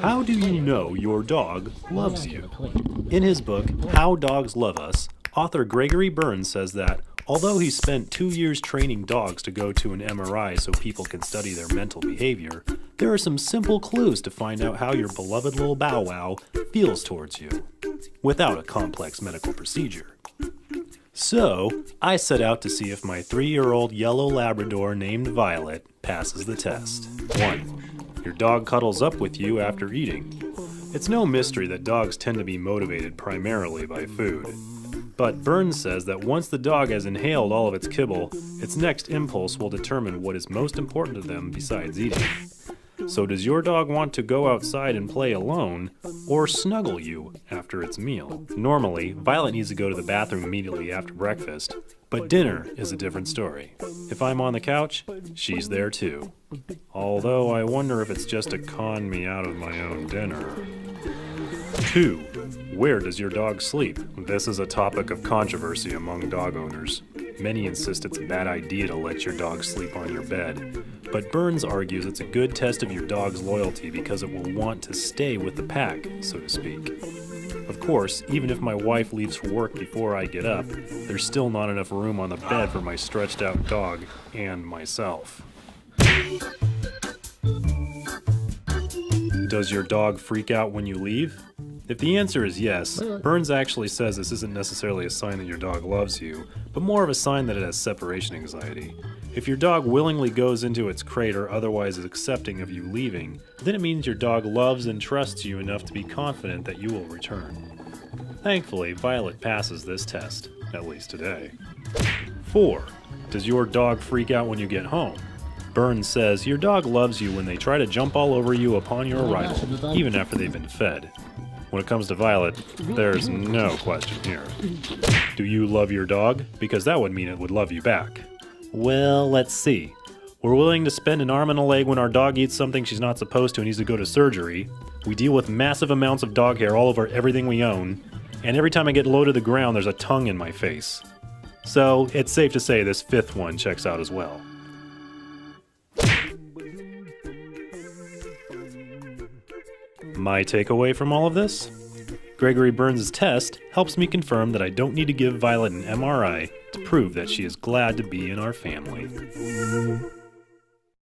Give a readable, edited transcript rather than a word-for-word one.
How do you know your dog loves you? In his book, How Dogs Love Us, author Gregory Burns says that although he spent 2 years training dogs to go to an MRI so people can study their mental behavior, there are some simple clues to find out how your beloved little Bow Wow feels towards you, without a complex medical procedure. So, I set out to see if my 3-year-old yellow Labrador named Violet passes the test. 1. Your dog cuddles up with you after eating. It's no mystery that dogs tend to be motivated primarily by food. But Burns says that once the dog has inhaled all of its kibble, its next impulse will determine what is most important to them besides eating. So does your dog want to go outside and play alone, or snuggle you after its meal? Normally, Violet needs to go to the bathroom immediately after breakfast, but dinner is a different story. If I'm on the couch, she's there too. Although I wonder if it's just to con me out of my own dinner. 2. Where does your dog sleep? This is a topic of controversy among dog owners. Many insist it's a bad idea to let your dog sleep on your bed, but Burns argues it's a good test of your dog's loyalty because it will want to stay with the pack, so to speak. Of course, even if my wife leaves for work before I get up, there's still not enough room on the bed for my stretched out dog and myself. Does your dog freak out when you leave? If the answer is yes, Burns actually says this isn't necessarily a sign that your dog loves you, but more of a sign that it has separation anxiety. If your dog willingly goes into its crate or otherwise is accepting of you leaving, then it means your dog loves and trusts you enough to be confident that you will return. Thankfully, Violet passes this test, at least today. 4. Does your dog freak out when you get home? Burns says your dog loves you when they try to jump all over you upon your arrival, even after they've been fed. When it comes to Violet, there's no question here. Do you love your dog? Because that would mean it would love you back. Well, let's see. We're willing to spend an arm and a leg when our dog eats something she's not supposed to and needs to go to surgery. We deal with massive amounts of dog hair all over everything we own. And every time I get low to the ground, there's a tongue in my face. So, it's safe to say this 5th one checks out as well. My takeaway from all of this? Gregory Burns' test helps me confirm that I don't need to give Violet an MRI to prove that she is glad to be in our family.